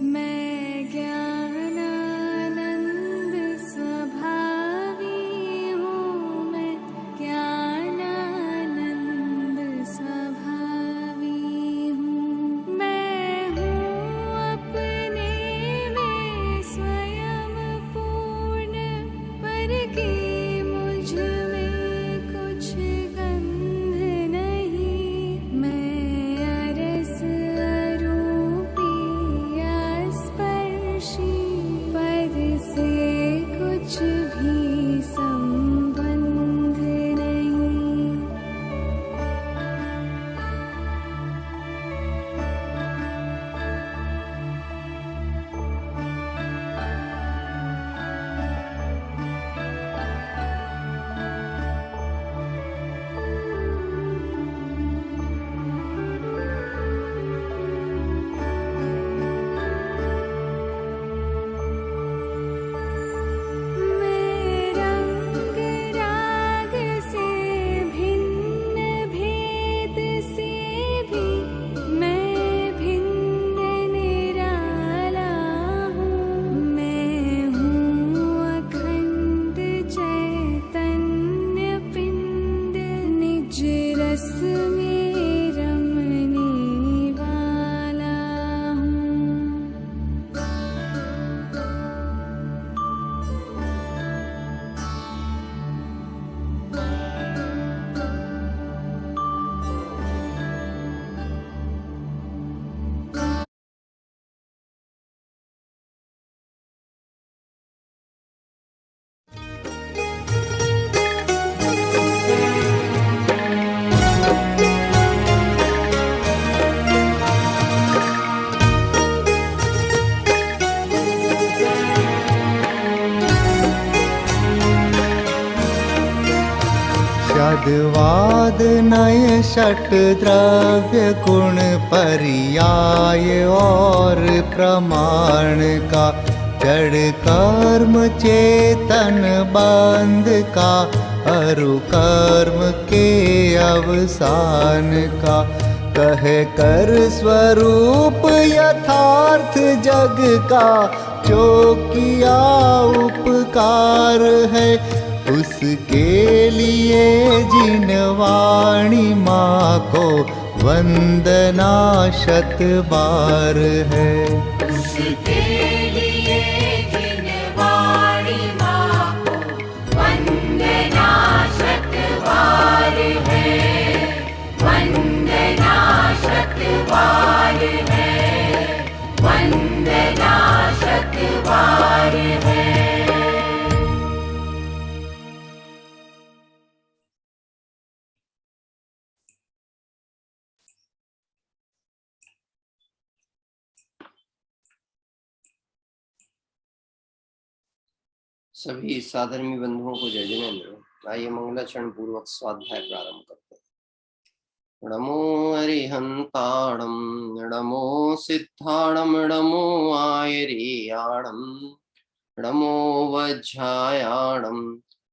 मैं ज्ञानानंद स्वभावी हूँ, मैं ज्ञानानंद स्वभावी हूँ। मैं हूँ अपने में स्वयं पूर्ण, पर कि मुझ में कुछ गंध नहीं। मैं अरस पर से कुछ भी संबंध नहीं। रस में रमने वाला हूँ। षड्वाद नय षट द्रव्य गुण पर्याय और प्रमाण का, जड़ कर्म चेतन बंध का, अरु कर्म के अवसान का। कह कर स्वरूप यथार्थ जग का, जो किया उपकार है उसके लिए जिन वाणी माँ को वंदना शत बार है। उसके लिए जिन वाणी माँ को वंदना शत बार है, वंदना शत बार है, वंदना शत बार है। सभी साधर्मी बंधुओं को जय जिनेन्द्र। आइए मंगलाचरण पूर्वक स्वाध्याय प्रारंभ करते हैं। नमो हरिहंताणम, नमो सिद्धाणम, नमो आयरियाणम, नमो वज्रायाणम,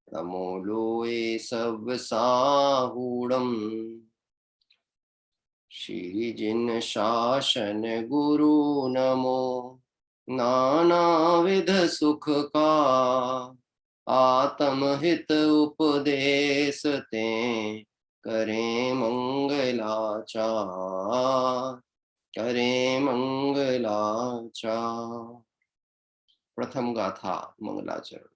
नमो लोये सवसाहूणम। श्री जिन शासन गुरु नमो, नानाविध सुख का आत्महित उपदेश ते, करें मंगलाचार, करें मंगलाचार। प्रथम गाथा मंगलाचरण।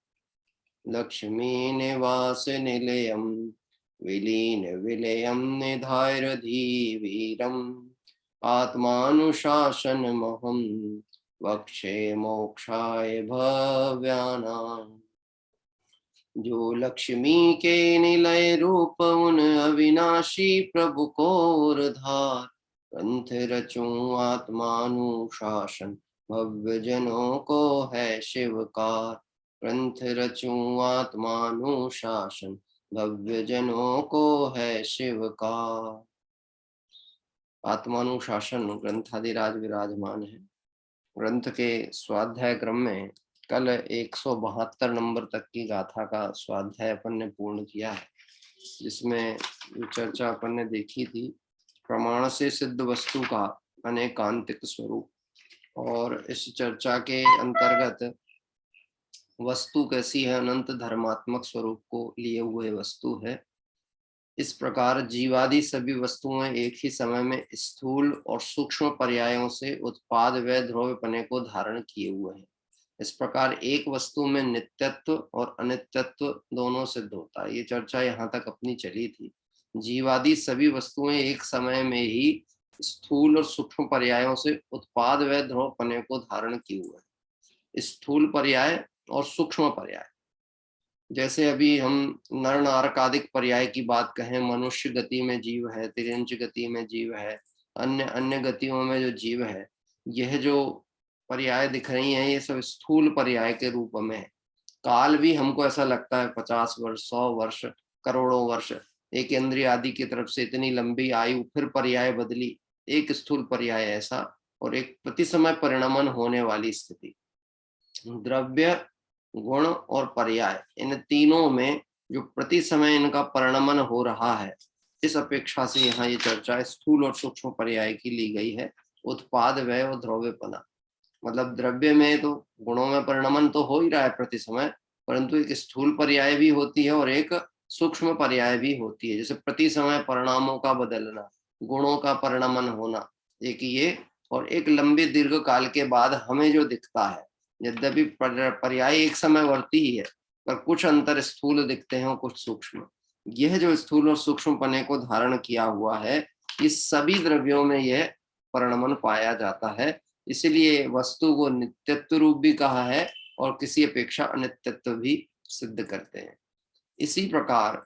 लक्ष्मी निवास निलयम, विलीन विलयम निधाय धीवीरम, आत्मानुशासन महम वक्षे मोक्षाय भव्यानाम। जो लक्ष्मी के निलय रूप उन अविनाशी प्रभु को धार, ग्रंथ रचूं आत्मानुशासन भव्य जनों को है शिवकार, ग्रंथ रचूं आत्मानुशासन, भव्य जनों को है शिवकार। आत्मानुशासन ग्रंथादिराज विराजमान है। ग्रंथ के स्वाध्याय क्रम में कल 172 नंबर तक की गाथा का स्वाध्याय अपन ने पूर्ण किया है, जिसमें जो चर्चा अपन ने देखी थी प्रमाण से सिद्ध वस्तु का अनेकांतिक स्वरूप, और इस चर्चा के अंतर्गत वस्तु कैसी है, अनंत धर्मात्मक स्वरूप को लिए हुए वस्तु है। इस प्रकार जीवादि सभी वस्तुएं एक ही समय में स्थूल और सूक्ष्म पर्यायों से उत्पाद व ध्रुवपने को धारण किए हुए हैं। इस प्रकार एक वस्तु में नित्यत्व और अनित्यत्व दोनों सिद्ध होता है। ये चर्चा यहाँ तक अपनी चली थी। जीवादि सभी वस्तुएं एक समय में ही स्थूल और सूक्ष्म पर्यायों से उत्पाद व ध्रुवपने को धारण किए हुए हैं। स्थूल पर्याय और सूक्ष्म पर्याय, जैसे अभी हम नर नारकादिक पर्याय की बात कहें, मनुष्य गति में जीव है, तिरंज गति में जीव है, अन्य अन्य गतियों में जो जीव है, यह जो पर्याय दिख रही हैं ये सब स्थूल पर्याय के रूप में है। काल भी हमको ऐसा लगता है 50 वर्ष, 100 वर्ष, करोड़ों वर्ष, एक इंद्रिय आदि की तरफ से इतनी लंबी आयु, फिर पर्याय बदली, एक स्थूल पर्याय ऐसा, और एक प्रति समय परिणमन होने वाली स्थिति। द्रव्य, गुण और पर्याय, इन तीनों में जो प्रति समय इनका परिणमन हो रहा है, इस अपेक्षा से यहाँ ये चर्चा स्थूल और सूक्ष्म पर्याय की ली गई है। उत्पाद व्यय और ध्रुव्यपना, मतलब द्रव्य में तो गुणों में परिणमन तो हो ही रहा है प्रति समय, परंतु एक स्थूल पर्याय भी होती है और एक सूक्ष्म पर्याय भी होती है। जैसे प्रति समय परिणामों का बदलना, गुणों का परिणमन होना, एक ये, और एक लंबे दीर्घ काल के बाद हमें जो दिखता है, यद्यपि पर्याय एक समय वर्ती ही है, पर कुछ अंतर स्थूल दिखते हैं और कुछ सूक्ष्म। यह जो स्थूल और सूक्ष्म पने को धारण किया हुआ है, इस सभी द्रव्यों में यह परिणमन पाया जाता है। इसलिए वस्तु को नित्यत्व रूप भी कहा है और किसी अपेक्षा अनित्यत्व भी सिद्ध करते हैं। इसी प्रकार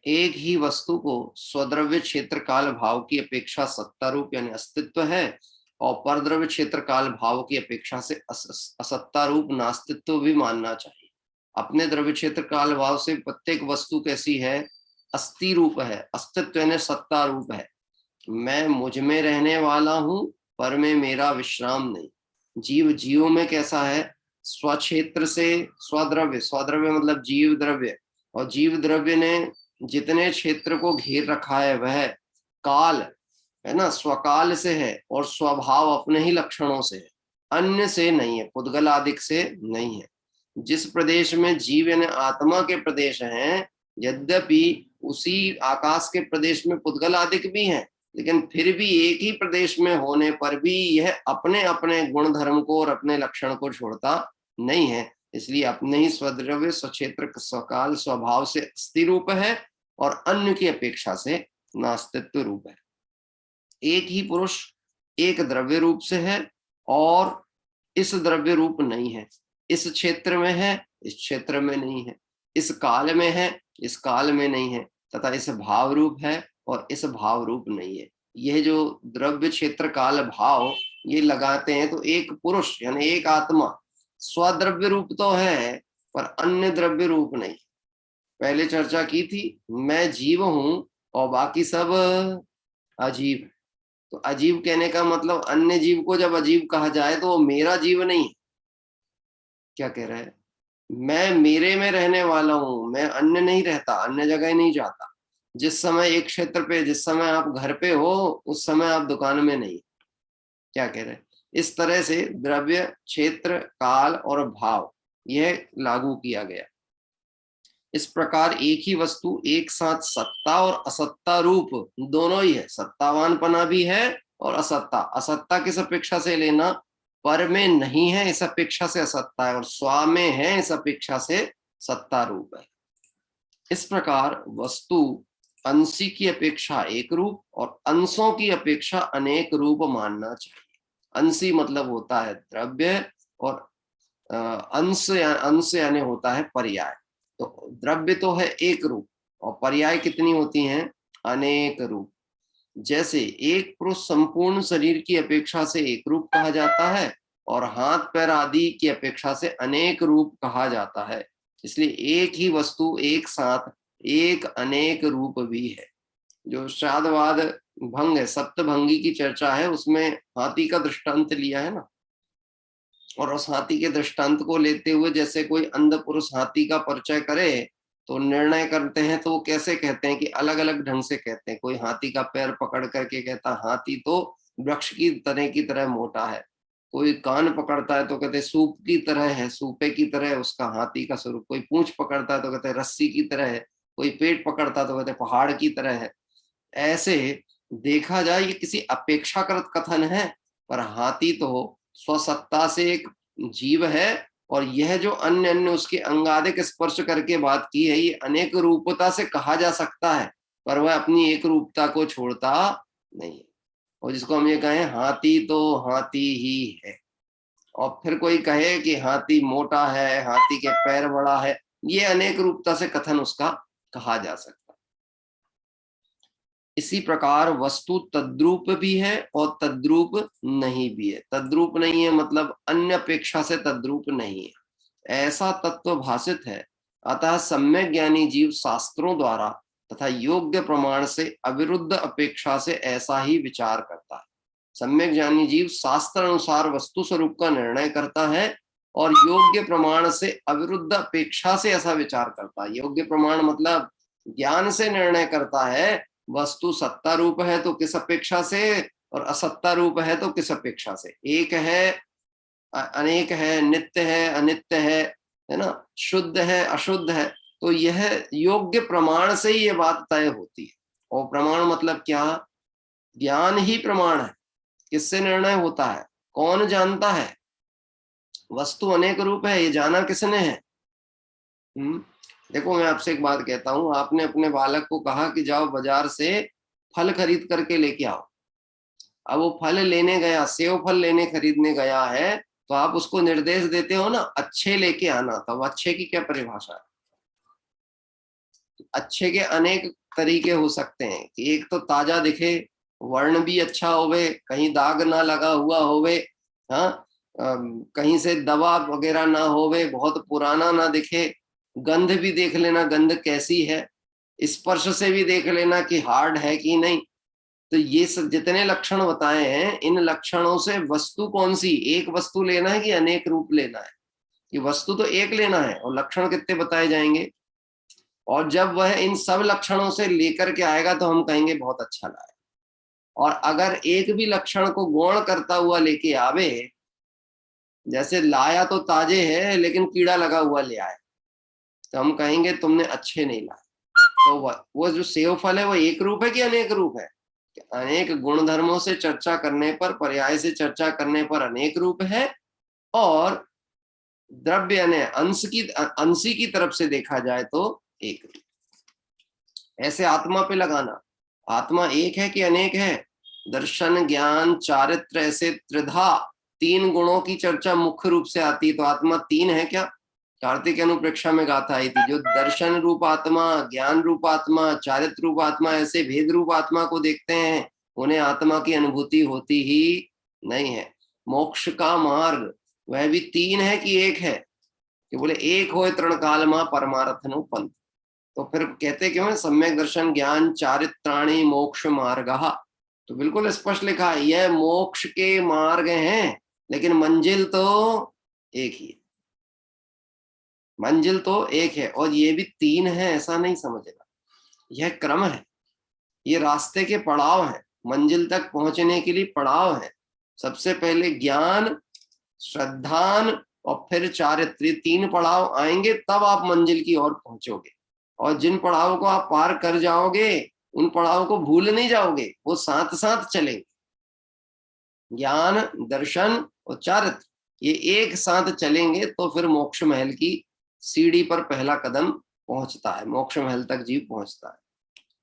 एक ही वस्तु को स्वद्रव्य क्षेत्र काल भाव की अपेक्षा सत्ता रूप यानी अस्तित्व है, और परद्रव्य क्षेत्र काल भाव की अपेक्षा से असत्ता रूप नास्तित्व भी मानना चाहिए। अपने द्रव्य क्षेत्र काल भाव से प्रत्येक वस्तु कैसी है, अस्थि रूप है, अस्तित्व यानी सत्ता रूप है। मैं मुझ में रहने वाला हूं, पर में मेरा विश्राम नहीं। जीव जीवों में कैसा है, स्वक्षेत्र से स्वद्रव्य, स्वद्रव्य मतलब जीव द्रव्य, और जीव द्रव्य ने जितने क्षेत्र को घेर रखा है वह काल है ना, स्वकाल से है, और स्वभाव अपने ही लक्षणों से है, अन्य से नहीं है, पुद्गल आदिक से नहीं है। जिस प्रदेश में जीव यानी आत्मा के प्रदेश हैं, यद्यपि उसी आकाश के प्रदेश में पुद्गल आदिक भी हैं, लेकिन फिर भी एक ही प्रदेश में होने पर भी यह अपने अपने गुण धर्म को और अपने लक्षण को छोड़ता नहीं है। इसलिए अपने ही स्वद्रव्य, स्वक्षेत्र, स्वकाल, स्वभाव से स्थिर रूप है और अन्य की अपेक्षा से नास्तित्व रूप है। एक ही पुरुष एक द्रव्य रूप से है और इस द्रव्य रूप नहीं है। इस क्षेत्र में है, इस क्षेत्र में नहीं है, इस काल में है, इस काल में नहीं है, तथा इस भाव रूप है और इस भाव रूप नहीं है। यह जो द्रव्य क्षेत्र काल भाव ये लगाते हैं तो एक पुरुष यानी एक आत्मा स्वद्रव्य रूप तो है पर अन्य द्रव्य रूप नहीं। पहले चर्चा की थी, मैं जीव हूं और बाकी सब अजीब है। तो अजीब कहने का मतलब अन्य जीव को जब अजीब कहा जाए तो वो मेरा जीव नहीं है। क्या कह रहा है, मैं मेरे में रहने वाला हूं, मैं अन्य नहीं रहता, अन्य जगह नहीं जाता। जिस समय एक क्षेत्र पे, जिस समय आप घर पे हो उस समय आप दुकान में नहीं। क्या कह रहे हैं, इस तरह से द्रव्य, क्षेत्र, काल और भाव यह लागू किया गया। इस प्रकार एक ही वस्तु एक साथ सत्ता और असत्ता रूप दोनों ही है। सत्तावानपना भी है और असत्ता। असत्ता किस अपेक्षा से लेना, पर में नहीं है इस अपेक्षा से असत्ता है, और स्वा में है इस अपेक्षा से सत्ता रूप है। इस प्रकार वस्तु अंशी की अपेक्षा एक रूप और अंशों की अपेक्षा अनेक रूप मानना चाहिए। अंशी मतलब होता है द्रव्य और अंश यानी होता है पर्याय। तो द्रव्य तो है एक रूप और पर्याय कितनी होती हैं, अनेक रूप। जैसे एक पुरुष संपूर्ण शरीर की अपेक्षा से एक रूप कहा जाता है और हाथ पैर आदि की अपेक्षा से अनेक रूप कहा जाता है। इसलिए एक ही वस्तु एक साथ एक अनेक रूप भी है। जो श्राद्धवाद भंग है, सप्तभंगी की चर्चा है, उसमें हाथी का दृष्टांत लिया है ना, और उस हाथी के दृष्टांत को लेते हुए जैसे कोई अंध पुरुष हाथी का परिचय करे तो निर्णय करते हैं, तो वो कैसे कहते हैं कि अलग अलग ढंग से कहते हैं। कोई हाथी का पैर पकड़ करके कहता हाथी तो वृक्ष की तरह मोटा है, कोई कान पकड़ता है तो कहते सूप की तरह है, सूपे की तरह उसका हाथी का स्वरूप, कोई पूंछ पकड़ता है तो कहते रस्सी की तरह है, कोई पेट पकड़ता है तो कहते पहाड़ की तरह है। ऐसे देखा जाए ये किसी अपेक्षाकृत कथन है, पर हाथी तो स्वसत्ता से एक जीव है, और यह जो अन्य अन्य उसके अंगादिक स्पर्श करके बात की है, ये अनेक रूपता से कहा जा सकता है, पर वह अपनी एक रूपता को छोड़ता नहीं है। और जिसको हम ये कहें हाथी तो हाथी ही है, और फिर कोई कहे कि हाथी मोटा है, हाथी के पैर बड़ा है, ये अनेक रूपता से कथन उसका कहा जा सकता है। इसी प्रकार वस्तु तद्रूप भी है और तद्रूप नहीं भी है। तद्रूप नहीं है मतलब अन्य अपेक्षा से तद्रूप नहीं है, ऐसा तत्व भाषित है। अतः सम्यक ज्ञानी जीव शास्त्रों द्वारा तथा योग्य प्रमाण से अविरुद्ध अपेक्षा से ऐसा ही विचार करता है। सम्यक ज्ञानी जीव शास्त्र अनुसार वस्तु स्वरूप का निर्णय करता है और योग्य प्रमाण से अविरुद्ध अपेक्षा से ऐसा विचार करता है। योग्य प्रमाण मतलब ज्ञान से निर्णय करता है, वस्तु सत्ता रूप है तो किस अपेक्षा से, और असत्ता रूप है तो किस अपेक्षा से, एक है अनेक है, नित्य है अनित्य है ना, शुद्ध है अशुद्ध है। तो यह योग्य प्रमाण से ही ये बात तय होती है। और प्रमाण मतलब क्या, ज्ञान ही प्रमाण है। किससे निर्णय होता है, कौन जानता है, वस्तु अनेक रूप है, ये जाना किसने है। देखो मैं आपसे एक बात कहता हूं, आपने अपने बालक को कहा कि जाओ बाजार से फल खरीद करके लेके आओ। अब वो फल लेने गया, सेव फल लेने खरीदने गया है, तो आप उसको निर्देश देते हो ना अच्छे लेके आना। तो अच्छे की क्या परिभाषा है, अच्छे के अनेक तरीके हो सकते हैं कि एक तो ताजा दिखे, वर्ण भी अच्छा होवे, कहीं दाग ना लगा हुआ होवे, हाँ कहीं से दवा वगैरह ना होवे, बहुत पुराना ना दिखे, गंध भी देख लेना गंध कैसी है, स्पर्श से भी देख लेना कि हार्ड है कि नहीं। तो ये सब जितने लक्षण बताए हैं, इन लक्षणों से वस्तु कौन सी, एक वस्तु लेना है कि अनेक रूप लेना है, कि वस्तु तो एक लेना है और लक्षण कितने बताए जाएंगे। और जब वह इन सब लक्षणों से लेकर के आएगा तो हम कहेंगे बहुत अच्छा लाया। और अगर एक भी लक्षण को गौण करता हुआ लेके आवे, जैसे लाया तो ताजे है लेकिन कीड़ा लगा हुआ ले आए, तो हम कहेंगे तुमने अच्छे नहीं लाए। तो वो जो सेव फल है वो एक रूप है कि अनेक रूप है, अनेक गुण धर्मों से चर्चा करने पर, पर्याय से चर्चा करने पर अनेक रूप है, और द्रव्य यानी अंशी की तरफ से देखा जाए तो एक रूप। ऐसे आत्मा पे लगाना, आत्मा एक है कि अनेक है, दर्शन ज्ञान चारित्र ऐसे त्रिधा तीन गुणों की चर्चा मुख्य रूप से आती है। तो आत्मा तीन है क्या, कार्तिक अनुप्रेक्षा में गाथा आई थी, जो दर्शन रूप आत्मा, ज्ञान रूप आत्मा, चारित्र रूप आत्मा, ऐसे भेद रूप आत्मा को देखते हैं, उन्हें आत्मा की अनुभूति होती ही नहीं है। मोक्ष का मार्ग वह भी तीन है कि एक है, कि बोले एक होए तृणकाल मां परमार्थनु पंथ। तो फिर कहते क्यों है, सम्यक दर्शन ज्ञान चारित्राणि मोक्ष मार्ग। तो बिल्कुल स्पष्ट लिखा है, यह मोक्ष के मार्ग हैं, लेकिन मंजिल तो एक ही है, मंजिल तो एक है, और ये भी तीन है ऐसा नहीं समझना। यह क्रम है, ये रास्ते के पड़ाव हैं, मंजिल तक पहुंचने के लिए पड़ाव है। सबसे पहले ज्ञान, श्रद्धान और फिर चारित्र, तीन पड़ाव आएंगे तब आप मंजिल की ओर पहुंचोगे। और जिन पड़ावों को आप पार कर जाओगे उन पड़ावों को भूल नहीं जाओगे, वो साथ साथ चलेंगे। ज्ञान, दर्शन और चारित्र ये एक साथ चलेंगे तो फिर मोक्ष महल की सीढ़ी पर पहला कदम पहुंचता है, मोक्ष महल तक जीव पहुंचता है।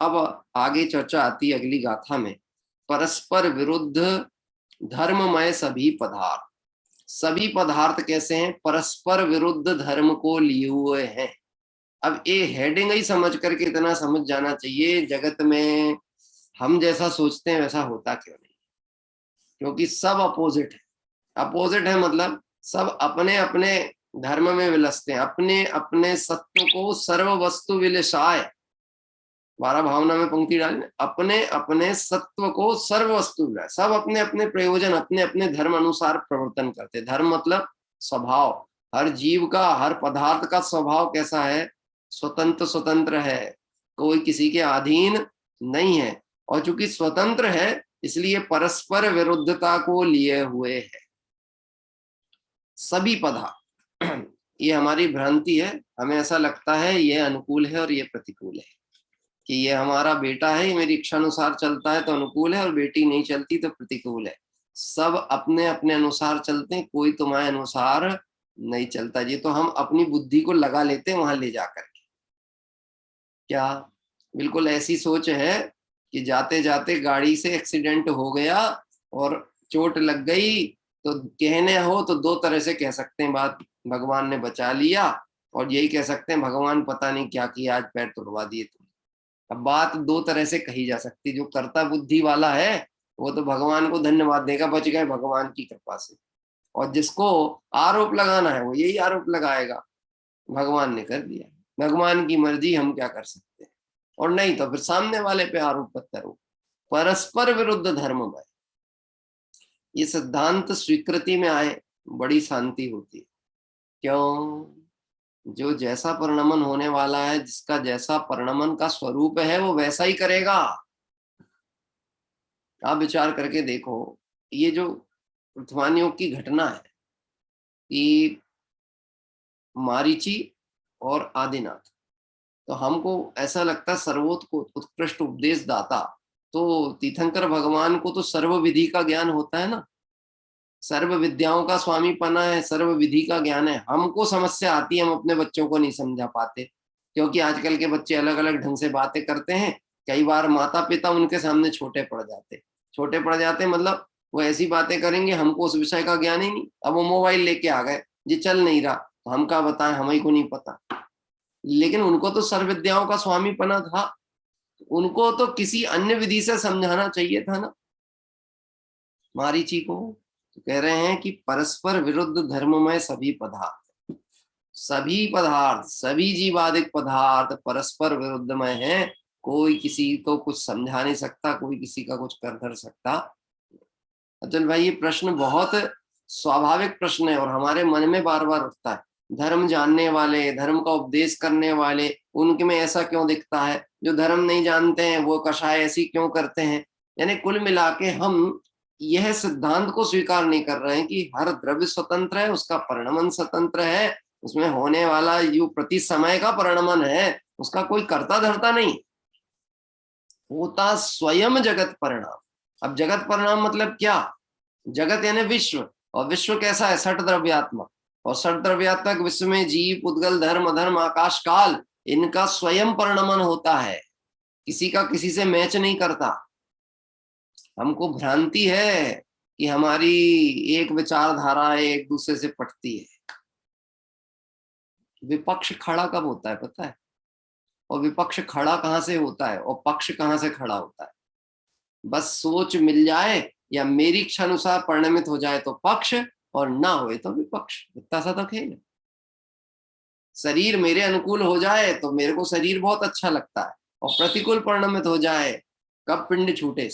अब आगे चर्चा आती है अगली गाथा में, परस्पर विरुद्ध धर्ममय सभी पदार्थ। सभी पदार्थ कैसे हैं, परस्पर विरुद्ध धर्म को लिए हुए हैं। अब ये हेडिंग ही समझ करके इतना समझ जाना चाहिए, जगत में हम जैसा सोचते हैं वैसा होता क्यों नहीं, क्योंकि सब अपोजिट है। अपोजिट है, मतलब सब अपने अपने धर्म में विलसते हैं, अपने अपने सत्व को सर्व वस्तु विलसाय। 12 भावना में पंक्ति डाली, अपने अपने सत्व को सर्व वस्तु विलसाय। सब अपने अपने प्रयोजन, अपने अपने धर्म अनुसार प्रवर्तन करते। धर्म मतलब स्वभाव। हर जीव का, हर पदार्थ का स्वभाव कैसा है? स्वतंत्र स्वतंत्र है, कोई किसी के अधीन नहीं है। और चूंकि स्वतंत्र है इसलिए परस्पर विरुद्धता को लिए हुए है सभी पदार्थ। ये हमारी भ्रांति है, हमें ऐसा लगता है ये अनुकूल है और ये प्रतिकूल है, कि ये हमारा बेटा है, ये मेरी इच्छा अनुसार चलता है तो अनुकूल है, और बेटी नहीं चलती तो प्रतिकूल है। सब अपने अपने अनुसार चलते हैं, कोई तुम्हारे अनुसार नहीं चलता। ये तो हम अपनी बुद्धि को लगा लेते हैं वहां ले जाकर के। क्या बिल्कुल ऐसी सोच है कि जाते जाते गाड़ी से एक्सीडेंट हो गया और चोट लग गई, तो कहने हो तो दो तरह से कह सकते हैं बात, भगवान ने बचा लिया, और यही कह सकते हैं भगवान पता नहीं क्या किया, आज पैर तोड़वा दिए तुम। अब बात दो तरह से कही जा सकती। जो कर्ता बुद्धि वाला है वो तो भगवान को धन्यवाद देगा, बच गए भगवान की कृपा से। और जिसको आरोप लगाना है वो यही आरोप लगाएगा, भगवान ने कर दिया, भगवान की मर्जी, हम क्या कर सकते हैं। और नहीं तो फिर सामने वाले पे आरोप प्रत्यारोप। परस्पर विरुद्ध धर्म में ये सिद्धांत स्वीकृति में आए, बड़ी शांति होती है। क्यों? जो जैसा परिणमन होने वाला है, जिसका जैसा परिणमन का स्वरूप है, वो वैसा ही करेगा। आप विचार करके देखो, ये जो पृथ्वानियों की घटना है कि मारीची और आदिनाथ, तो हमको ऐसा लगता है सर्वोत्कृष्ट उपदेश दाता तो तीर्थंकर भगवान को तो सर्व विधि का ज्ञान होता है ना, सर्व विद्याओं का स्वामी पना है, सर्व विधि का ज्ञान है। हमको समस्या आती है, हम अपने बच्चों को नहीं समझा पाते, क्योंकि आजकल के बच्चे अलग अलग ढंग से बातें करते हैं। कई बार माता पिता उनके सामने छोटे पड़ जाते मतलब वो ऐसी बातें करेंगे, हमको उस विषय का ज्ञान ही नहीं। अब वो मोबाइल लेके आ गए, जी चल नहीं रहा, तो हम क्या बताएं, हम ही को नहीं पता। लेकिन उनको तो सर्व विद्याओं का स्वामी पना था, उनको तो किसी अन्य विधि से समझाना चाहिए था ना मारीची को। तो कह रहे हैं कि परस्पर विरुद्ध धर्ममय सभी पदार्थ, सभी जीवादिक पदार्थ परस्पर विरुद्धमय हैं। कोई किसी को कुछ समझा नहीं सकता, कोई किसी का कुछ कर धर सकता। अतुल भाई, ये प्रश्न बहुत स्वाभाविक प्रश्न है और हमारे मन में बार बार उठता है। धर्म जानने वाले, धर्म का उपदेश करने वाले, उनके में ऐसा क्यों दिखता है? जो धर्म नहीं जानते हैं वो कषाय ऐसी क्यों करते हैं? यानी कुल मिला के हम यह सिद्धांत को स्वीकार नहीं कर रहे हैं कि हर द्रव्य स्वतंत्र है, उसका परिणमन स्वतंत्र है, उसमें होने वाला जो प्रति समय का परिणमन है उसका कोई कर्ता धर्ता नहीं होता, स्वयं जगत परिणाम। अब जगत परिणाम मतलब क्या? जगत यानी विश्व, और विश्व कैसा है? सठ द्रव्यात्मक, और सठ द्रव्यात्मक विश्व में जीव, उद्गल, धर्म, अधर्म, आकाश, काल, इनका स्वयं परिणमन होता है, किसी का किसी से मैच नहीं करता। हमको भ्रांति है कि हमारी एक विचारधारा एक दूसरे से पटती है। विपक्ष खड़ा कब होता है पता है? और विपक्ष खड़ा कहां से होता है और पक्ष कहां से खड़ा होता है? बस सोच मिल जाए या मेरी इच्छा अनुसार परिणमित हो जाए तो पक्ष, और ना होए तो विपक्ष। इतना सा तो खेल है। शरीर मेरे अनुकूल हो जाए तो मेरे को शरीर बहुत अच्छा लगता है, और प्रतिकूल परिणमित हो जाए, कब पिंड छूटे।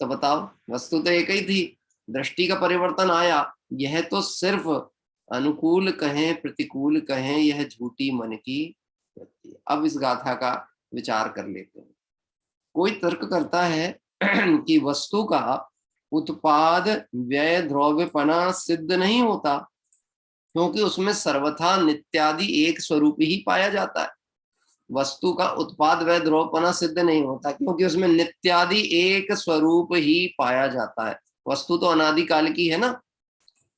तो बताओ, वस्तु तो एक ही थी, दृष्टि का परिवर्तन आया। यह तो सिर्फ अनुकूल कहें प्रतिकूल कहें, यह झूठी मन की वृत्ति है। अब इस गाथा का विचार कर लेते हैं। कोई तर्क करता है कि वस्तु का उत्पाद व्यय द्रव्यपना सिद्ध नहीं होता, क्योंकि उसमें सर्वथा नित्यादि एक स्वरूप ही पाया जाता है। वस्तु का उत्पाद व्यय द्रव्यपना सिद्ध नहीं होता क्योंकि उसमें नित्यादि एक स्वरूप ही पाया जाता है। वस्तु तो अनादिकाल की है ना,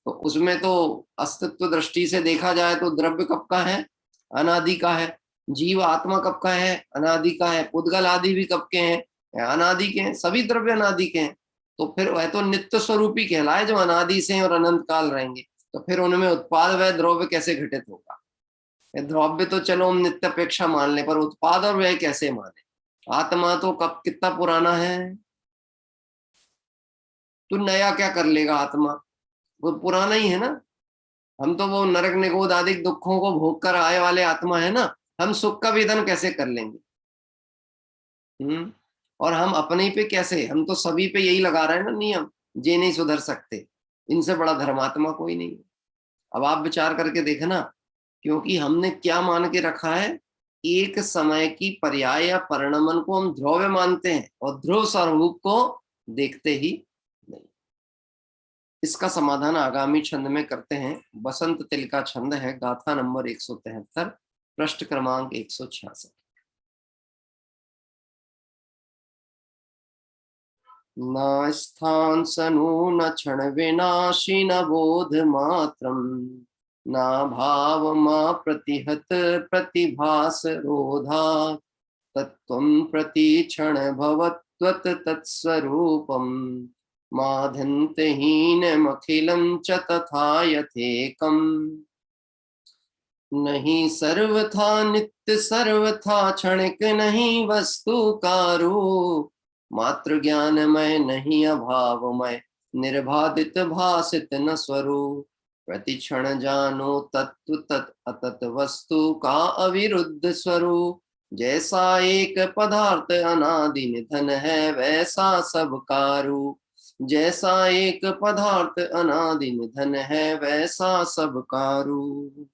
तो उसमें तो अस्तित्व दृष्टि से देखा जाए तो द्रव्य कब का है? अनादि का है। जीव आत्मा कब का है? अनादि का है। उद्गल आदि भी कब के हैं? अनादि के हैं। सभी द्रव्य अनादि के हैं। तो फिर वह तो नित्य स्वरूपी कहलाए जो अनादि से और अनंत काल रहेंगे। तो फिर उनमें उत्पाद व्यय द्रव्य कैसे घटित होगा? द्रव्य तो चलो हम नित्य अपेक्षा मान ले, पर उत्पाद और व्यय कैसे माने? आत्मा तो कब कितना पुराना है, तू नया क्या कर लेगा? आत्मा वो पुराना ही है ना। हम तो वो नरक निगोद आदि दुखों को भोग कर आए वाले आत्मा है ना, हम सुख का वेदन कैसे कर लेंगे? और हम अपने ही पे कैसे, हम तो सभी पे यही लगा रहे हैं ना नियम, ये नहीं सुधर सकते, इनसे बड़ा धर्मात्मा कोई नहीं है। अब आप विचार करके देखना, क्योंकि हमने क्या मान के रखा है, एक समय की पर्याय या परिणमन को हम ध्रुव मानते हैं और ध्रुव स्वरूप को देखते ही नहीं। इसका समाधान आगामी छंद में करते हैं। बसंत तिल का छंद है, गाथा नंबर 173, पृष्ठ क्रमांक 166। न स्थान सनु न क्षण विनाशी न बोध मात्रम, न भाव मा प्रतिहत प्रतिभास रोधा, तत्त्वं प्रति क्षण भवत्वत् तत्स्वरूपम, माधन्तहीनमखिलं च तथा यथेकम्। नहीं सर्वथा नित्य सर्वथा क्षणिक नहीं वस्तुकारो, मात्र ज्ञानमय नहीं अभावमय, निर्बाधित भासित न स्वरूप, प्रतिक्षण जानो तत्व तत् अतत वस्तु का अविरुद्ध स्वरूप, जैसा एक पदार्थ अनादि निधन है वैसा सब का रूप, जैसा एक पदार्थ अनादि निधन है वैसा सब का रूप।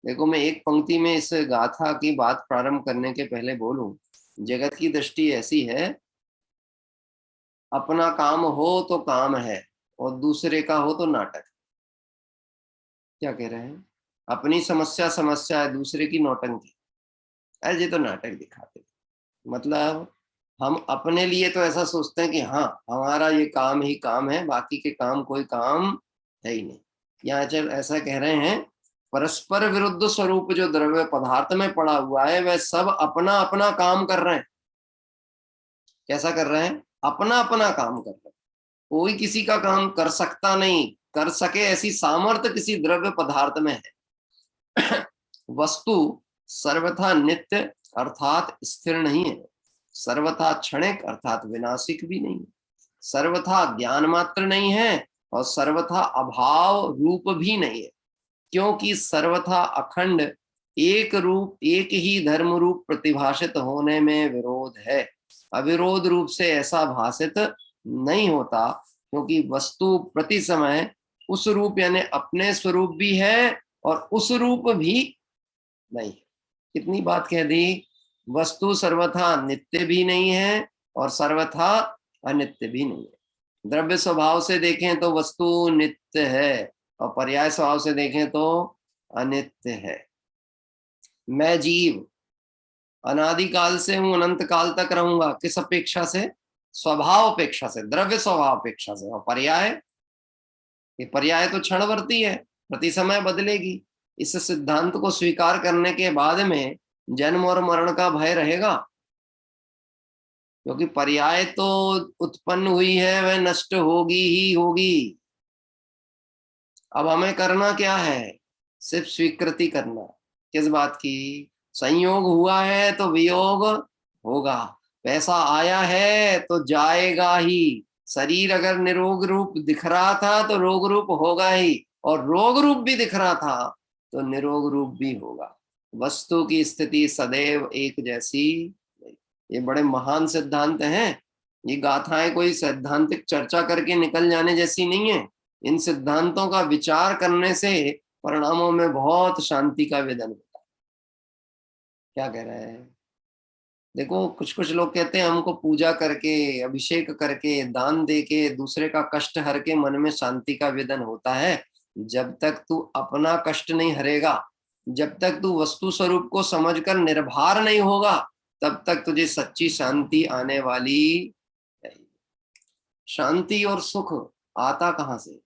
देखो, मैं एक पंक्ति में इस गाथा की बात प्रारंभ करने के पहले बोलूं, जगत की दृष्टि ऐसी है, अपना काम हो तो काम है और दूसरे का हो तो नाटक। क्या कह रहे हैं? अपनी समस्या समस्या है, दूसरे की नौटंकी, ऐसे तो नाटक दिखाते। मतलब हम अपने लिए तो ऐसा सोचते हैं कि हाँ हमारा ये काम ही काम है, बाकी के काम कोई काम है ही नहीं। यहाँ चल ऐसा कह रहे हैं, परस्पर विरुद्ध स्वरूप जो द्रव्य पदार्थ में पड़ा हुआ है वह सब अपना अपना काम कर रहे हैं। कैसा कर रहे हैं? अपना अपना काम कर रहे हैं। कोई किसी का काम कर सकता नहीं, कर सके ऐसी सामर्थ्य किसी द्रव्य पदार्थ में है। वस्तु सर्वथा नित्य अर्थात स्थिर नहीं है, सर्वथा क्षणिक अर्थात विनाशिक भी नहीं है, सर्वथा ज्ञान मात्र नहीं है और सर्वथा अभाव रूप भी नहीं है, क्योंकि सर्वथा अखंड एक रूप एक ही धर्म रूप प्रतिभाषित होने में विरोध है। अविरोध रूप से ऐसा भाषित नहीं होता, क्योंकि वस्तु प्रति समय उस रूप यानी अपने स्वरूप भी है और उस रूप भी नहीं है। कितनी बात कह दी? वस्तु सर्वथा नित्य भी नहीं है और सर्वथा अनित्य भी नहीं है। द्रव्य स्वभाव से देखें तो वस्तु नित्य है और पर्याय स्वभाव से देखें तो अनित्य है। मैं जीव अनादिकाल से हूं, अनंत काल तक रहूंगा। किस अपेक्षा से? स्वभाव अपेक्षा से, द्रव्य स्वभाव अपेक्षा से। और पर्याय, ये पर्याय तो क्षणवर्ती है, प्रति समय बदलेगी। इस सिद्धांत को स्वीकार करने के बाद में जन्म और मरण का भय रहेगा, क्योंकि पर्याय तो उत्पन्न हुई है वह नष्ट होगी ही होगी। अब हमें करना क्या है? सिर्फ स्वीकृति करना। किस बात की? संयोग हुआ है तो वियोग होगा, पैसा आया है तो जाएगा ही, शरीर अगर निरोग रूप दिख रहा था तो रोग रूप होगा ही, और रोग रूप भी दिख रहा था तो निरोग रूप भी होगा। वस्तु की स्थिति सदैव एक जैसी। ये बड़े महान सिद्धांत हैं। ये गाथाएं कोई सैद्धांतिक चर्चा करके निकल जाने जैसी नहीं है। इन सिद्धांतों का विचार करने से परिणामों में बहुत शांति का वेदन होता है। क्या कह रहे हैं? देखो, कुछ कुछ लोग कहते हैं हमको पूजा करके, अभिषेक करके, दान दे के, दूसरे का कष्ट हर के मन में शांति का वेदन होता है। जब तक तू अपना कष्ट नहीं हरेगा, जब तक तू वस्तु स्वरूप को समझकर निर्भर नहीं होगा, तब तक तुझे सच्ची शांति आने वाली है। शांति और सुख आता कहां से?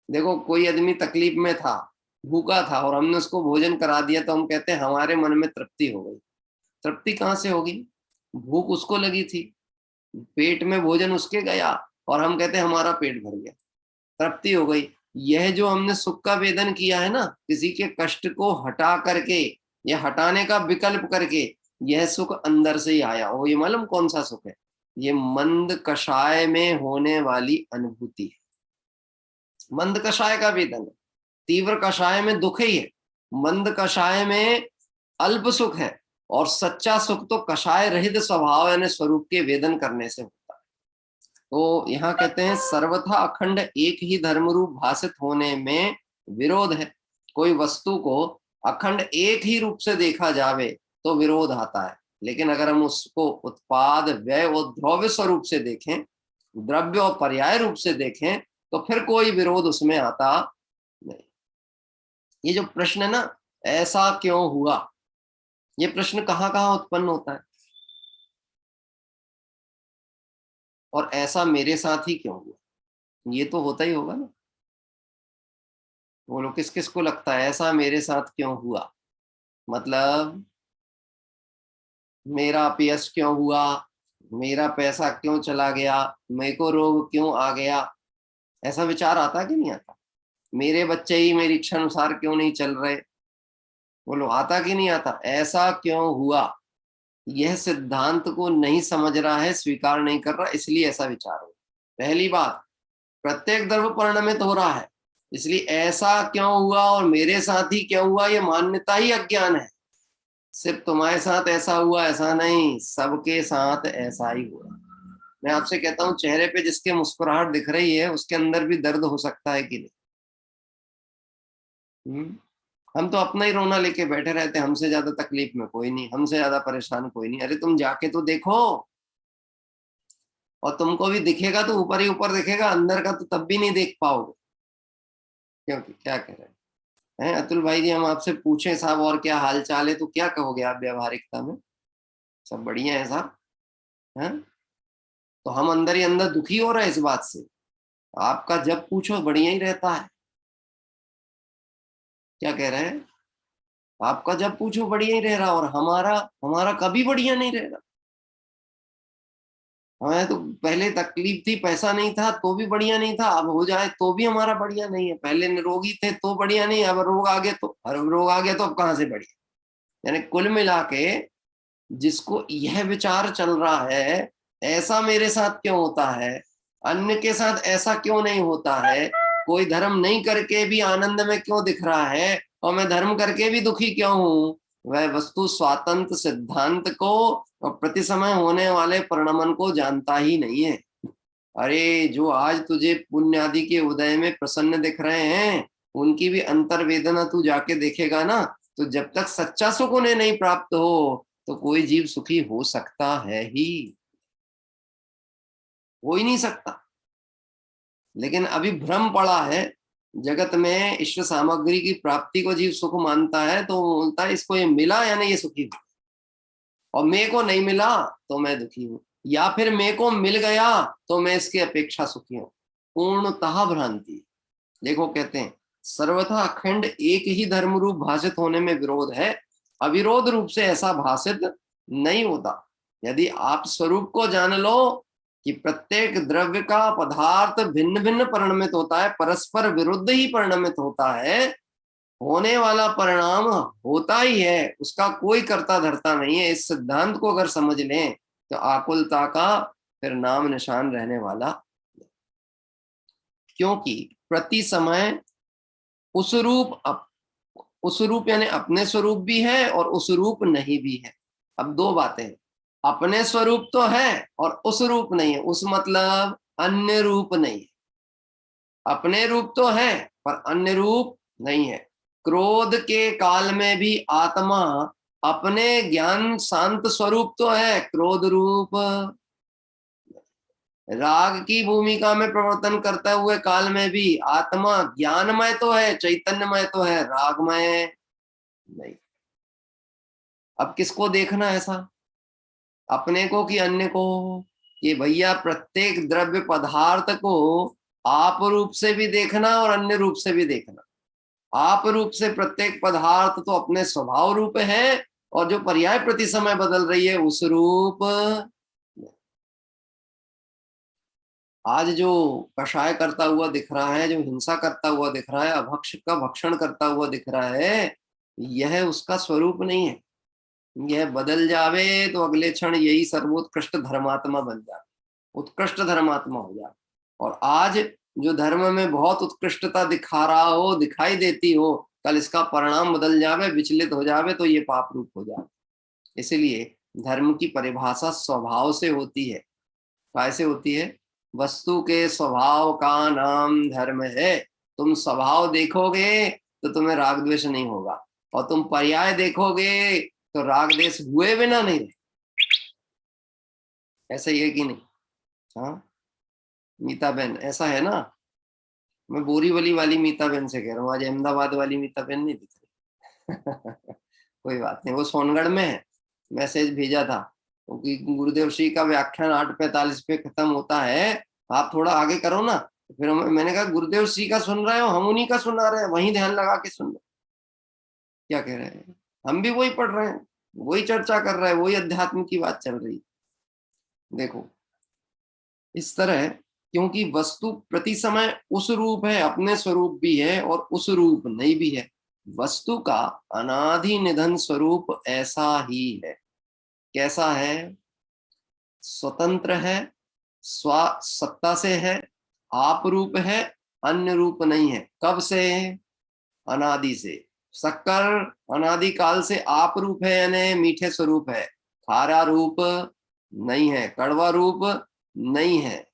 देखो, कोई आदमी तकलीफ में था, भूखा था और हमने उसको भोजन करा दिया तो हम कहते हैं हमारे मन में तृप्ति हो गई। तृप्ति कहां से होगी? भूख उसको लगी थी, पेट में भोजन उसके गया और हम कहते हैं हमारा पेट भर गया, तृप्ति हो गई। यह जो हमने सुख का वेदन किया है ना, किसी के कष्ट को हटा करके या हटाने का विकल्प करके, यह सुख अंदर से ही आया हो। ये मालूम कौन सा सुख है? ये मंद कषाय में होने वाली अनुभूति है। मंद कषाय का वेदन है, तीव्र कषाय में दुख ही है, मंद कषाय में अल्प सुख है, और सच्चा सुख तो कषाय रहित स्वभाव यानी स्वरूप के वेदन करने से होता है। तो यहाँ कहते हैं सर्वथा अखंड एक ही धर्म रूप भाषित होने में विरोध है। कोई वस्तु को अखंड एक ही रूप से देखा जावे तो विरोध आता है, लेकिन अगर हम उसको उत्पाद व्यय और द्रव्य स्वरूप से देखें, द्रव्य और पर्याय रूप से देखें, तो फिर कोई विरोध उसमें आता नहीं। ये जो प्रश्न है ना, ऐसा क्यों हुआ, ये प्रश्न कहाँ कहाँ उत्पन्न होता है, और ऐसा मेरे साथ ही क्यों हुआ, ये तो होता ही होगा ना। वो लोग किस किस को लगता है ऐसा मेरे साथ क्यों हुआ, मतलब मेरा अपयश क्यों हुआ, मेरा पैसा क्यों चला गया, मेरे को रोग क्यों आ गया, ऐसा विचार आता कि नहीं आता। मेरे बच्चे ही मेरी इच्छा अनुसार क्यों नहीं चल रहे, बोलो आता कि नहीं आता। ऐसा क्यों हुआ, यह सिद्धांत को नहीं समझ रहा है, स्वीकार नहीं कर रहा, इसलिए ऐसा विचार हो। पहली बात, प्रत्येक द्रव्य परिणमित हो रहा है, इसलिए ऐसा क्यों हुआ और मेरे साथ ही क्यों हुआ, ये मान्यता ही अज्ञान है। सिर्फ तुम्हारे साथ ऐसा हुआ ऐसा नहीं, सबके साथ ऐसा ही हुआ। मैं आपसे कहता हूं, चेहरे पे जिसके मुस्कुराहट दिख रही है उसके अंदर भी दर्द हो सकता है कि नहीं। हम तो अपना ही रोना लेके बैठे रहते, हमसे ज्यादा तकलीफ में कोई नहीं, हमसे ज्यादा परेशान कोई नहीं। अरे तुम जाके तो देखो, और तुमको भी दिखेगा तो ऊपर ही ऊपर दिखेगा, अंदर का तो तब भी नहीं देख पाओगे। क्योंकि क्या कह रहे हैं अतुल भाई जी, हम आपसे पूछें साहब और क्या हाल चाल है, तो क्या कहोगे आप व्यवहारिकता में, सब बढ़िया है साहब, हैं? तो हम अंदर ही अंदर दुखी हो रहे हैं इस बात से। आपका जब पूछो बढ़िया ही रहता है, क्या कह रहे हैं, आपका जब पूछो बढ़िया ही रह रहा, और हमारा हमारा कभी बढ़िया नहीं रह रहा। हमें तो पहले तकलीफ थी, पैसा नहीं था तो भी बढ़िया नहीं था, अब हो जाए तो भी हमारा बढ़िया नहीं है। पहले निरोगी थे तो बढ़िया नहीं, अब रोग आ गए तो, रोग आ गया तो अब कहाँ से बढ़िया। यानी कुल मिला के जिसको यह विचार चल रहा है ऐसा मेरे साथ क्यों होता है, अन्य के साथ ऐसा क्यों नहीं होता है, कोई धर्म नहीं करके भी आनंद में क्यों दिख रहा है, और मैं धर्म करके भी दुखी क्यों हूं, वह वस्तु स्वातंत्र सिद्धांत को और प्रति समय होने वाले परिणमन को जानता ही नहीं है। अरे जो आज तुझे पुण्य आदि के उदय में प्रसन्न दिख रहे हैं, उनकी भी अंतर वेदना तू जाके देखेगा ना, तो जब तक सच्चा सुख उन्हें नहीं प्राप्त हो तो कोई जीव सुखी हो सकता है ही, हो ही नहीं सकता। लेकिन अभी भ्रम पड़ा है जगत में, ईश्वर सामग्री की प्राप्ति को जीव सुख मानता है, तो बोलता है इसको ये मिला यानी ये सुखी हूं, और मेरे को नहीं मिला तो मैं दुखी हूं, या फिर मेरे को मिल गया तो मैं इसकी अपेक्षा सुखी हूं। पूर्णतः भ्रांति। देखो कहते हैं सर्वथा अखंड एक ही धर्म रूप भाषित होने में विरोध है, अविरोध रूप से ऐसा भाषित नहीं होता। यदि आप स्वरूप को जान लो कि प्रत्येक द्रव्य का पदार्थ भिन्न भिन्न परिणमित होता है, परस्पर विरुद्ध ही परिणमित होता है, होने वाला परिणाम होता ही है, उसका कोई कर्ता धर्ता नहीं है। इस सिद्धांत को अगर समझ लें तो आकुलता का फिर नाम निशान रहने वाला, क्योंकि प्रति समय उस रूप यानी अपने स्वरूप भी है और उस रूप नहीं भी है। अब दो बातें हैं, अपने स्वरूप तो है और उस रूप नहीं है। उस मतलब अन्य रूप नहीं है, अपने रूप तो है पर अन्य रूप नहीं है। क्रोध के काल में भी आत्मा अपने ज्ञान शांत स्वरूप तो है, क्रोध रूप। राग की भूमिका में प्रवर्तन करते हुए काल में भी आत्मा ज्ञानमय तो है, चैतन्यमय तो है, रागमय नहीं। अब किसको देखना ऐसा, अपने को कि अन्य को? कि भैया प्रत्येक द्रव्य पदार्थ को आप रूप से भी देखना और अन्य रूप से भी देखना। आप रूप से प्रत्येक पदार्थ तो अपने स्वभाव रूप है, और जो पर्याय प्रति समय बदल रही है उस रूप। आज जो कषाय करता हुआ दिख रहा है, जो हिंसा करता हुआ दिख रहा है, अभक्ष का भक्षण करता हुआ दिख रहा है, यह उसका स्वरूप नहीं है। यह बदल जावे तो अगले क्षण यही सर्वोत्कृष्ट धर्मात्मा बन जाए, उत्कृष्ट धर्मात्मा हो जाए। और आज जो धर्म में बहुत उत्कृष्टता दिखा रहा हो, दिखाई देती हो, कल इसका परिणाम बदल जावे, विचलित हो जावे तो ये पाप रूप हो जाए। इसलिए धर्म की परिभाषा स्वभाव से होती है। कैसे होती है? वस्तु के स्वभाव का नाम धर्म है। तुम स्वभाव देखोगे तो तुम्हें राग द्वेष नहीं होगा, और तुम पर्याय देखोगे तो राग द्वेष हुए बिना नहीं रहे। ऐसा ही है कि नहीं? हाँ मीता बहन, ऐसा है ना? मैं बोरीवली वाली मीता बहन से कह रहा हूँ, आज अहमदाबाद वाली मीता बहन नहीं दिख रही। कोई बात नहीं, वो सोनगढ़ में है। मैसेज भेजा था क्योंकि गुरुदेव श्री का व्याख्यान 8:45 पे खत्म होता है, आप थोड़ा आगे करो ना। फिर मैंने कहा गुरुदेव श्री का सुन रहे हो, हम उन्हीं का सुना रहे हैं, वहीं ध्यान लगा के सुन रहे। क्या कह रहे हैं? हम भी वही पढ़ रहे हैं, वही चर्चा कर रहे हैं, वही अध्यात्म की बात चल रही। देखो इस तरह, क्योंकि वस्तु प्रति समय उस रूप है, अपने स्वरूप भी है और उस रूप नहीं भी है। वस्तु का अनादि निधन स्वरूप ऐसा ही है। कैसा है? स्वतंत्र है, स्व सत्ता से है, आप रूप है, अन्य रूप नहीं है। कब से? अनादि से। शक्कर अनादि काल से आप रूप है, यानी मीठे स्वरूप है, खारा रूप नहीं है, कड़वा रूप नहीं है।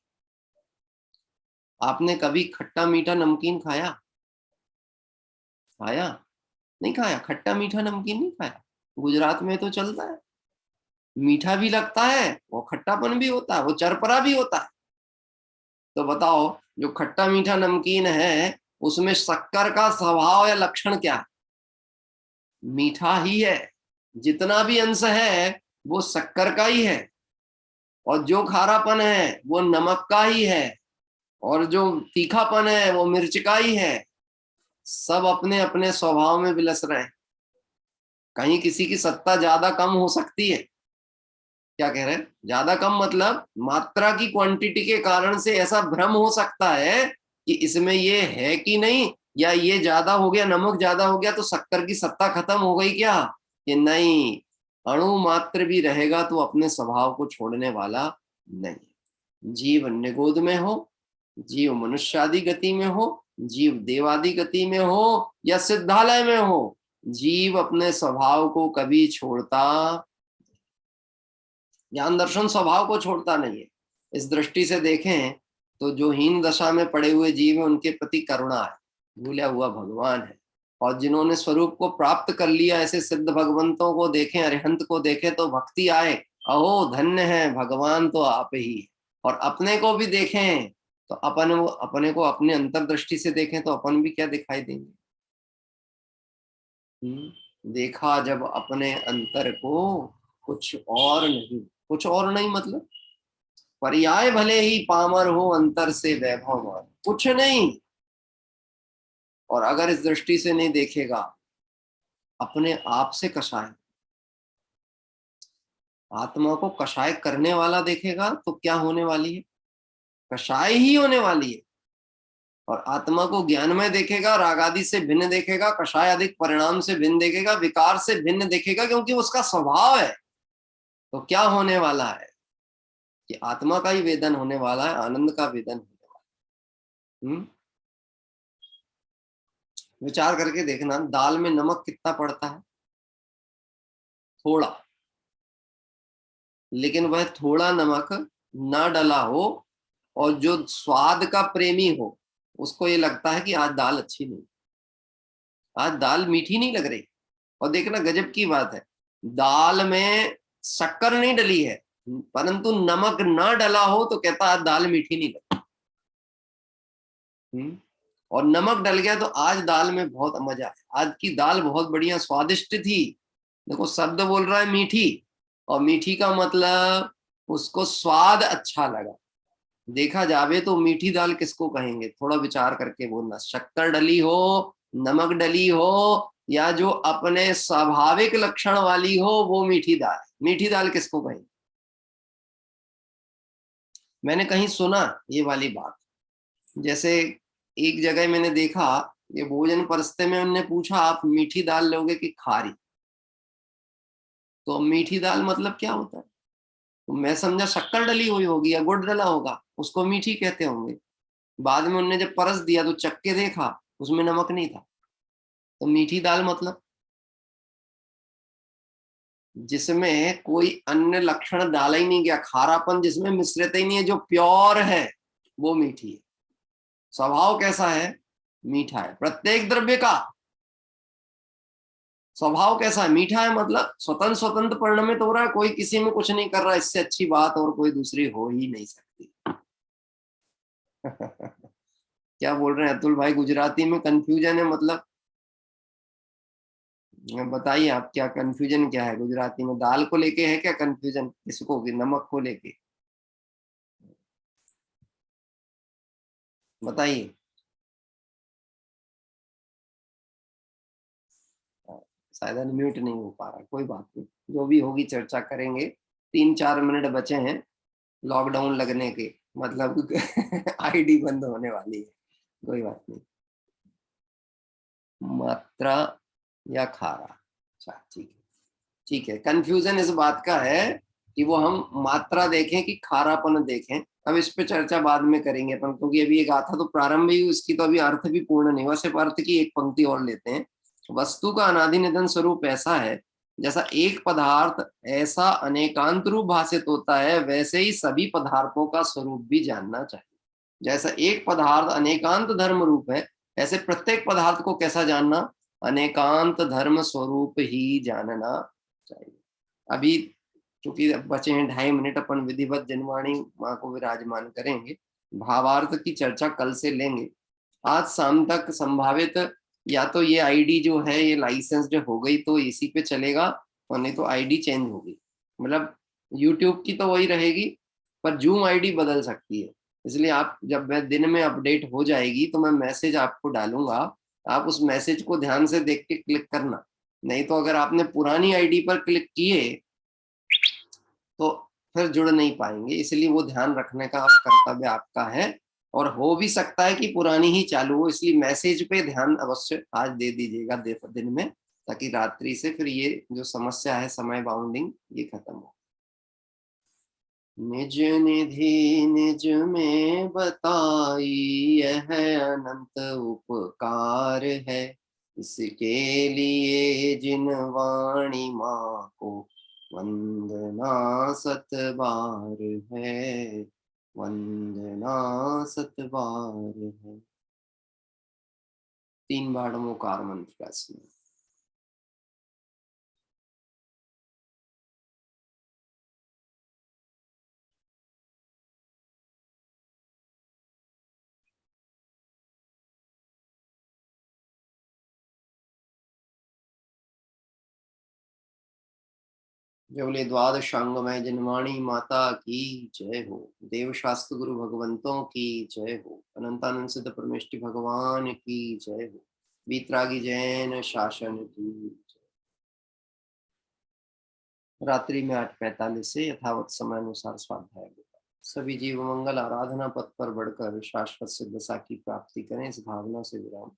आपने कभी खट्टा मीठा नमकीन खाया? खाया? नहीं खाया? खट्टा मीठा नमकीन नहीं खाया? गुजरात में तो चलता है, मीठा भी लगता है, वो खट्टापन भी होता है, वो चरपरा भी होता है। तो बताओ, जो खट्टा मीठा नमकीन है उसमें शक्कर का स्वभाव या लक्षण क्या है? मीठा ही है। जितना भी अंश है वो शक्कर का ही है, और जो खारापन है वो नमक का ही है, और जो तीखापन है वो मिर्च का ही है। सब अपने अपने स्वभाव में विलस रहे हैं। कहीं किसी की सत्ता ज्यादा कम हो सकती है। क्या कह रहे हैं? ज्यादा कम मतलब मात्रा की क्वांटिटी के कारण से ऐसा भ्रम हो सकता है कि इसमें ये है कि नहीं, या ये ज्यादा हो गया, नमक ज्यादा हो गया तो शक्कर की सत्ता खत्म हो गई क्या? कि नहीं, अणु मात्र भी रहेगा तो अपने स्वभाव को छोड़ने वाला नहीं। जीव निगोद में हो, जीव मनुष्यादि गति में हो, जीव देवादि गति में हो, या सिद्धालय में हो, जीव अपने स्वभाव को कभी छोड़ता, ज्ञान दर्शन स्वभाव को छोड़ता नहीं है। इस दृष्टि से देखें तो जो हीन दशा में पड़े हुए जीव है उनके प्रति करुणा है, भूला हुआ भगवान है। और जिन्होंने स्वरूप को प्राप्त कर लिया, ऐसे सिद्ध भगवंतों को देखें, अरिहंत को देखें तो भक्ति आए, अहो धन्य है भगवान तो आप ही। और अपने को भी देखें तो अपने को अपने अंतर्दृष्टि से देखें तो अपन भी क्या दिखाई देंगे? देखा जब अपने अंतर को कुछ और नहीं, कुछ और नहीं मतलब पर्याय भले ही पामर हो, अंतर से वैभव मान, कुछ नहीं। और अगर इस दृष्टि से नहीं देखेगा, अपने आप से कषाय, आत्मा को कषाय करने वाला देखेगा तो क्या होने वाली है? कषाय ही होने वाली है। और आत्मा को ज्ञानमय देखेगा, राग आदि से भिन्न देखेगा, कषाय अधिक परिणाम से भिन्न देखेगा, विकार से भिन्न देखेगा, क्योंकि उसका स्वभाव है। तो क्या होने वाला है कि आत्मा का ही वेदन होने वाला है, आनंद का वेदन होने वाला है। विचार करके देखना, दाल में नमक कितना पड़ता है? थोड़ा। लेकिन वह थोड़ा नमक ना डला हो और जो स्वाद का प्रेमी हो, उसको ये लगता है कि आज दाल अच्छी नहीं, आज दाल मीठी नहीं लग रही। और देखना गजब की बात है, दाल में शक्कर नहीं डली है परंतु नमक ना डला हो तो कहता आज दाल मीठी नहीं लगी। और नमक डल गया तो आज दाल में बहुत मजा है, आज की दाल बहुत बढ़िया स्वादिष्ट थी। देखो शब्द बोल रहा है मीठी, और मीठी का मतलब उसको स्वाद अच्छा लगा। देखा जावे तो मीठी दाल किसको कहेंगे? थोड़ा विचार करके बोलना। शक्कर डली हो, नमक डली हो, या जो अपने स्वाभाविक लक्षण वाली हो, वो मीठी दाल। मीठी दाल किसको कहेंगे? मैंने कहीं सुना ये वाली बात, जैसे एक जगह मैंने देखा, ये भोजन परसते में उन्होंने पूछा आप मीठी दाल लोगे कि खारी? तो मीठी दाल मतलब क्या होता है? तो मैं समझा शक्कर डली हुई होगी या गुड़ डला होगा, उसको मीठी कहते होंगे। बाद में उन्होंने जब परस दिया तो चख के देखा, उसमें नमक नहीं था। तो मीठी दाल मतलब जिसमें कोई अन्य लक्षण डाला ही नहीं गया, खारापन जिसमें मिश्रित ही नहीं है, जो प्योर है वो मीठी है। स्वभाव कैसा है? मीठा है। प्रत्येक द्रव्य का स्वभाव कैसा है? मीठा है। मतलब स्वतंत्र स्वतंत्र परिणमित हो रहा है, कोई किसी में कुछ नहीं कर रहा। इससे अच्छी बात और कोई दूसरी हो ही नहीं सकती। क्या बोल रहे हैं अतुल भाई? गुजराती में कंफ्यूजन है मतलब? बताइए आप, क्या कंफ्यूजन क्या है गुजराती में? दाल को लेके है क्या कंफ्यूजन? किसको? नमक को लेके? बताइए। शायद अनम्यूट नहीं हो पा रहा, कोई बात नहीं, जो भी होगी चर्चा करेंगे। 3-4 मिनट बचे हैं लॉकडाउन लगने के, मतलब आईडी बंद होने वाली है, कोई बात नहीं। मात्रा या खारा? अच्छा ठीक है, ठीक है। कंफ्यूजन इस बात का है कि वो हम मात्रा देखें कि खारापन देखें। अब इस पे चर्चा बाद में करेंगे अपन, क्योंकि अभी एक गाथा तो प्रारंभ ही, उसकी तो अभी अर्थ भी पूर्ण नहीं हुआ। सिर्फ अर्थ की एक पंक्ति और लेते हैं। वस्तु का अनादि निधन स्वरूप ऐसा है, जैसा एक पदार्थ ऐसा अनेकांत रूप भाषित होता है, वैसे ही सभी पदार्थों का स्वरूप भी जानना चाहिए। जैसा एक पदार्थ अनेकांत धर्म रूप है, ऐसे प्रत्येक पदार्थ को कैसा जानना? अनेकांत धर्म स्वरूप ही जानना चाहिए। अभी क्योंकि बचे हैं 2.5 मिनट, अपन विधिवत जनवाणी माँ को विराजमान करेंगे। भावार्थ की चर्चा कल से लेंगे। आज शाम तक संभावित या तो ये आईडी जो है ये लाइसेंस्ड हो गई तो इसी पे चलेगा, और नहीं तो आईडी चेंज होगी। मतलब यूट्यूब की तो वही रहेगी, पर जूम आईडी बदल सकती है। इसलिए आप जब मैं दिन में अपडेट हो जाएगी तो मैं मैसेज आपको डालूंगा, आप उस मैसेज को ध्यान से देख के क्लिक करना। नहीं तो अगर आपने पुरानी आईडी पर क्लिक किए तो फिर जुड़ नहीं पाएंगे। इसलिए वो ध्यान रखने का कर्तव्य आपका है। और हो भी सकता है कि पुरानी ही चालू हो, इसलिए मैसेज पे ध्यान अवश्य आज दे दीजिएगा दिन में, ताकि रात्रि से फिर ये जो समस्या है समय बाउंडिंग ये खत्म हो। निज निधि निज में बताई यह अनंत उपकार है, इसके लिए जिन वाणी माँ को वंदना सत बार है, वंदना सत बार है। 3 बार नमोकार मंत्र का स्मरण। जय बोले द्वादशांगमय जनवाणी माता की जय हो। देव शास्त्र गुरु भगवंतों की जय हो। अनंतानंद सिद्ध परमेष्टि भगवान की जय हो। वीतरागी जैन शासन की जय। रात्रि में 8:45 से यथावत समय अनुसार स्वाध्याय होगा। सभी जीव मंगल आराधना पथ पर बढ़कर शाश्वत सिद्धसा की प्राप्ति करें, इस भावना से विराम।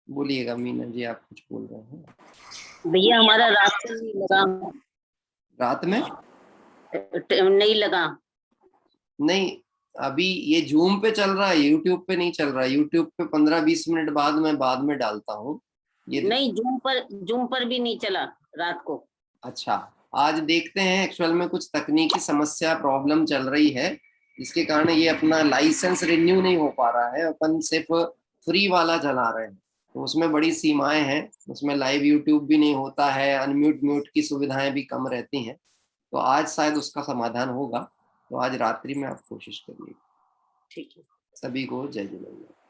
बोलिएगा मीना जी, आप कुछ बोल रहे हैं? भैया हमारा रात में नहीं लगा, रात में नहीं लगा। नहीं, अभी ये जूम पे चल रहा है, यूट्यूब पे नहीं चल रहा है। यूट्यूब पे 15-20 मिनट बाद मैं बाद में डालता हूँ ये। नहीं, जूम पर भी नहीं चला रात को। अच्छा, आज देखते हैं। एक्चुअल में कुछ तकनीकी समस्या प्रॉब्लम चल रही है, जिसके कारण ये अपना लाइसेंस रिन्यू नहीं हो पा रहा है। अपन सिर्फ फ्री वाला चला रहे हैं, तो उसमें बड़ी सीमाएं हैं। उसमें लाइव यूट्यूब भी नहीं होता है, अनम्यूट म्यूट की सुविधाएं भी कम रहती हैं। तो आज शायद उसका समाधान होगा। तो आज रात्रि में आप कोशिश करिए। ठीक है। सभी को जय जय।